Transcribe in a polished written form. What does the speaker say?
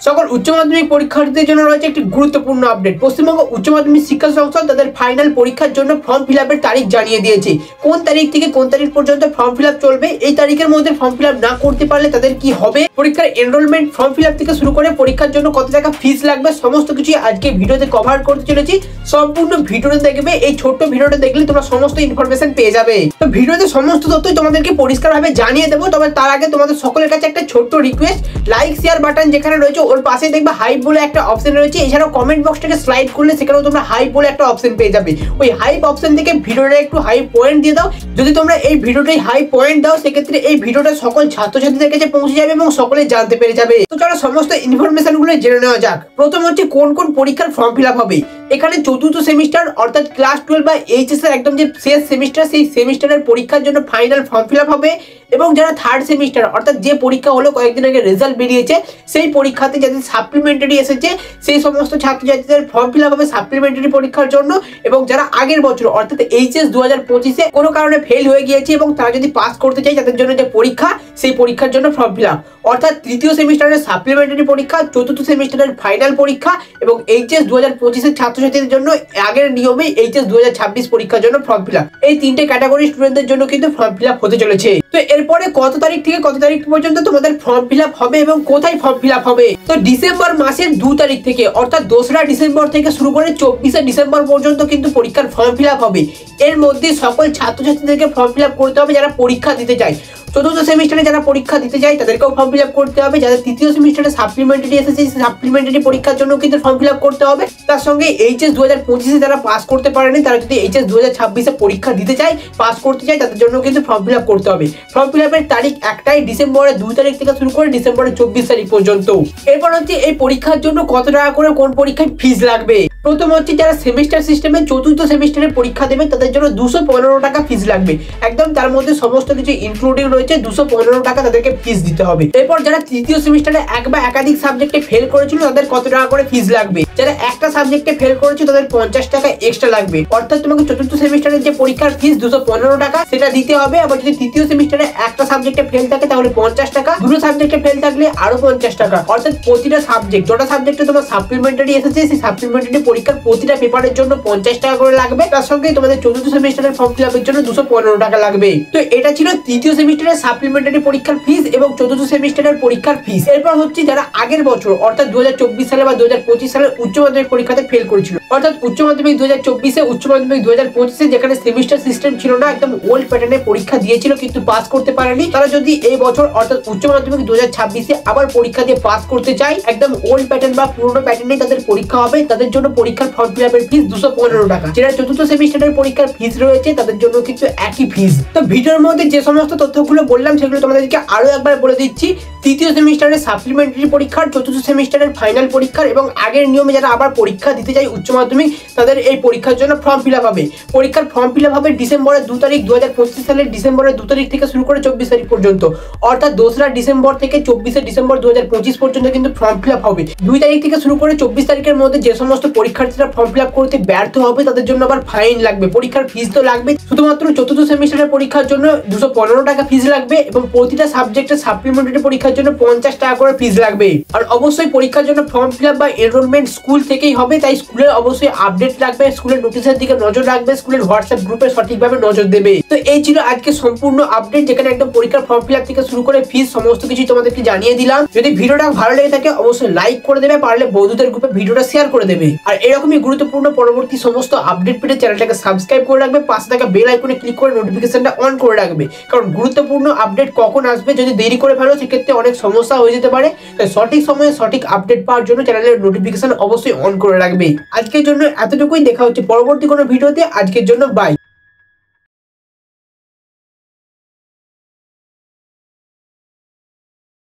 সকল উচ্চ মাধ্যমিক পরীক্ষার্থীদের জন্য রয়েছে একটি গুরুত্বপূর্ণ আপডেট। পশ্চিমবঙ্গ উচ্চ মাধ্যমিক শিক্ষা সংসদ তাদের ফাইনাল পরীক্ষার জন্য ফর্ম ফিল আপের তারিখ জানিয়ে দিয়েছে। কোন তারিখ থেকে কোন তারিখ পর্যন্ত ফর্ম ফিল আপ চলবে, এই তারিখের মধ্যে ফর্ম ফিল আপ না করতে পারলে তাদের কি হবে, পরীক্ষার এনরোলমেন্ট, ফর্ম ফিল আপ থেকে শুরু করে পরীক্ষার জন্য কত টাকা ফিস লাগবে, সমস্ত কিছু আজকে ভিডিওতে কভার করতে চলেছি। সম্পূর্ণ ভিডিওটা দেখবে, এই ছোট্ট ভিডিওটা দেখলে তোমরা সমস্ত ইনফরমেশন পেয়ে যাবে। তো ভিডিওতে সমস্ত তথ্য তোমাদেরকে পরিষ্কারভাবে জানিয়ে দেবো। তবে তার আগে তোমাদের সকলের কাছে একটা ছোট্ট রিকোয়েস্ট, লাইক শেয়ার বাটন যেখানে রয়েছে ওর পাশে দেখবে হাইপ বলে একটা অপশন রয়েছে। এছাড়াও কমেন্ট বক্সটাকে স্লাইড করলে সেখানেও তোমরা হাইপ বলে একটা অপশন পেয়ে যাবে। ওই হাইপ অপশন থেকে ভিডিওটা একটু হাই পয়েন্ট দিয়ে দাও। যদি তোমরা এই ভিডিওটাই হাই পয়েন্ট দাও সেক্ষেত্রে এই ভিডিওটা সকল ছাত্রছাত্রীদের কাছে পৌঁছে যাবে এবং সকলে জানতে পেরে যাবে। তো চলো সমস্ত ইনফরমেশন গুলো জেনে নেওয়া যাক। প্রথম হচ্ছে কোন কোন পরীক্ষার ফর্ম ফিল আপ হবে। এখানে চতুর্থ সেমিস্টার অর্থাৎ ক্লাস 12 বা এইচএস এর একদম যে শেষ সেমিস্টার, সেই সেমিস্টারের পরীক্ষার জন্য ফাইনাল ফর্ম ফিল আপ হবে। এবং যারা থার্ড সেমিস্টার অর্থাৎ যে পরীক্ষা হলো কয়েকদিন আগে রেজাল্ট বেরিয়েছে, সেই পরীক্ষাতে যাদের সাপ্লিমেন্টারি এসেছে সেই সমস্ত ছাত্রছাত্রীদের ফর্ম ফিল আপ হবে সাপ্লিমেন্টারি পরীক্ষার জন্য। এবং যারা আগের বছর অর্থাৎ এইচএস 2025-এ কোনো কারণে ফেল হয়ে গিয়েছে এবং তারা যদি পাস করতে চায় তাদের জন্য যে পরীক্ষা, সেই পরীক্ষার জন্য ফর্ম ফিল আপ। অর্থাৎ তৃতীয় সেমিস্টারের সাপ্লিমেন্টারি পরীক্ষা, চতুর্থ সেমিস্টারের ফাইনাল পরীক্ষা এবং এইচএস 2025-এর ছাত্রছাত্রীদের জন্য আগের নিয়মে এইচএস 2026 পরীক্ষার জন্য ফর্ম ফিল আপ। এই তিনটে ক্যাটাগরি স্টুডেন্টদের জন্য কিন্তু ফর্ম ফিল আপ হতে চলেছে। তো এরপরে কত তারিখ থেকে কত তারিখ পর্যন্ত তোমাদের ফর্ম ফিল আপ হবে এবং কোথায় ফর্ম ফিল আপ হবে। তো ডিসেম্বর মাসের 2 তারিখ থেকে অর্থাৎ 2রা ডিসেম্বর থেকে শুরু করে 24শে ডিসেম্বর পর্যন্ত কিন্তু পরীক্ষার ফর্ম ফিল আপ হবে। এর মধ্যে সকল ছাত্রছাত্রীদেরকে ফর্ম ফিল আপ করতে হবে যারা পরীক্ষা দিতে চায়। চতুর্থ সেমিস্টারে যারা পরীক্ষা দিতে যায় তাদেরকেও ফর্ম ফিল আপ করতে হবে। যাদের তৃতীয় সেমিস্টারে সাপ্লিমেন্টারি এসেছে সেই সাপ্লিমেন্টারি পরীক্ষার জন্য কিন্তু ফর্ম ফিল আপ করতে হবে। তার সঙ্গে এইচএস 2025-এ যারা পাস করতে পারেনি, তারা যদি এইচএস 2026-এ পরীক্ষা দিতে চায়, পাস করতে চায়, তাদের জন্য কিন্তু ফর্ম ফিল আপ করতে হবে। ফর্ম ফিল আপের তারিখ একটাই, ডিসেম্বরের 2 তারিখ থেকে শুরু করে ডিসেম্বরের 24 তারিখ পর্যন্ত। এরপর হচ্ছে এই পরীক্ষার জন্য কত টাকা করে কোন পরীক্ষায় ফিস লাগবে। প্রথম হচ্ছে যারা সেমিস্টার সিস্টেমে চতুর্থ সেমিস্টারে পরীক্ষা দেবে তাদের জন্য 215 টাকা ফিস লাগবে। একদম তার মধ্যে সমস্ত কিছু ইনক্লুডিং রয়েছে, 215 টাকা তাদেরকে ফিস দিতে হবে। এরপর যারা তৃতীয় সেমিস্টারে এক বা একাধিক সাবজেক্টে ফেল করেছিল তাদের কত টাকা করে ফিস লাগবে। যারা একটা সাবজেক্টে ফেল করেছে তাদের 50 টাকা এক্সট্রা লাগবে। অর্থাৎ তোমাকে চতুর্থ সেমিস্টারের যে পরীক্ষার ফিস 215 টাকা সেটা দিতে হবে। আবার যদি তৃতীয় সেমিস্টারে একটা সাবজেক্টে ফেল থাকে তাহলে 50 টাকা, দুটো সাবজেক্টে ফেল থাকলে আরো 50 টাকা। অর্থাৎ প্রতিটা সাবজেক্ট, যটা সাবজেক্টে তোমার সাপ্লিমেন্টারি এসেছে সেই সাপ্লিমেন্টারি পরীক্ষার প্রতিটা পেপারের জন্য 50 টাকা করে লাগবে। তার সঙ্গে তোমাদের চতুর্থ সেমিস্টারের ফর্ম ফিল আপের জন্য 215 টাকা লাগবে। তো এটা ছিল তৃতীয় সেমিস্টারের সাপ্লিমেন্টারি পরীক্ষার ফিস এবং চতুর্থ সেমিস্টারের পরীক্ষার ফিস। এরপর হচ্ছে যারা আগের বছর অর্থাৎ 2024 সালে বা 2025 সালের উচ্চ মাধ্যমিক পরীক্ষাতে ফেল করেছিল, অর্থাৎ উচ্চ মাধ্যমিক 2024-এ, উচ্চ মাধ্যমিক 2025-এ যেখানে সেমিস্টার সিস্টেম ছিল না, একদম ওল্ড প্যাটার্নে পরীক্ষা দিয়েছিল কিন্তু পাস করতে পারেনি, তারা যদি এই বছর অর্থাৎ উচ্চ মাধ্যমিক 2026-এ আবার পরীক্ষা দিয়ে পাস করতে চায়, একদম ওল্ড প্যাটার্ন বা পুরোনো প্যাটার্নে তাদের পরীক্ষা হবে, তাদের জন্য পরীক্ষার ফর্ম ফিল আপের ফিস 215 টাকা। যেটা চতুর্থ সেমিস্টারের পরীক্ষার ফিস রয়েছে তাদের জন্য কিন্তু একই ফিস। তো ভিডিওর মধ্যে যে সমস্ত তথ্যগুলো বললাম সেগুলো তোমাদেরকে আরো একবার বলে দিচ্ছি। তৃতীয় সেমিস্টারের সাপ্লিমেন্টারি পরীক্ষার, চতুর্থ সেমিস্টারের ফাইনাল পরীক্ষার এবং আগের নিয়মে যারা আবার পরীক্ষা দিতে যায় উচ্চ মাধ্যমিক, তাদের এই পরীক্ষার জন্য ফর্ম ফিল আপ হবে। পরীক্ষার ফর্ম ফিল আপ হবে ডিসেম্বরের 2 তারিখ, 2025 সালের ডিসেম্বরের 2 তারিখ থেকে শুরু করে 24 তারিখ পর্যন্ত। অর্থাৎ 2রা ডিসেম্বর থেকে 24শে ডিসেম্বর 2025 পর্যন্ত কিন্তু ফর্ম ফিল আপ হবে। 2 তারিখ থেকে শুরু করে 24 তারিখের মধ্যে যে সমস্ত পরীক্ষার্থীরা ফর্ম ফিল আপ করতে ব্যর্থ হবে তাদের জন্য আবার ফাইন লাগবে। পরীক্ষার ফিস তো লাগবে, শুধুমাত্র চতুর্থ সেমিস্টারের পরীক্ষার জন্য 215 টাকা ফিস লাগবে এবং প্রতিটা সাবজেক্টের সাপ্লিমেন্টারি পরীক্ষার জন্য 50 টাকা করে ফিস লাগবে। আর অবশ্যই পরীক্ষার জন্য ফর্ম ফিল আপ বা এনরোলমেন্ট স্কুল থেকেই হবে, তাই স্কুলের অবশ্যই আপডেট রাখবে, স্কুলের নোটিশের দিকে নজর রাখবে, স্কুলের হোয়াটসঅ্যাপ গ্রুপে সঠিকভাবে নজর দেবে। তো এই ছিল আজকে সম্পূর্ণ আপডেট, যেখানে একদম পরীক্ষার ফর্ম ফিল আপ থেকে শুরু করে ফিস সমস্ত কিছু তোমাদেরকে জানিয়ে দিলাম। যদি ভিডিওটা ভালো লেগে থাকে অবশ্যই লাইক করে দেবে, পারলে বন্ধুদের গ্রুপে ভিডিওটা শেয়ার করে দেবে। আর এরকমই গুরুত্বপূর্ণ পরবর্তী সমস্ত আপডেট পেতে চ্যানেলটাকে সাবস্ক্রাইব করে রাখবে, পাশে থাকা বেল আইকনে ক্লিক করে নোটিফিকেশনটা অন করে রাখবে। কারণ গুরুত্বপূর্ণ আপডেট কখন আসবে যদি দেরি করে ফেলো সেক্ষেত্রে অনেক সমস্যা হয়ে যেতে পারে। তাই সঠিক সময়ে সঠিক আপডেট পাওয়ার জন্য চ্যানেলের নোটিফিকেশন অবশ্যই অন করে রাখবে। আজকের জন্য এতটুকুই, দেখা হচ্ছে পরবর্তী কোনো ভিডিওতে। আজকের জন্য বাই।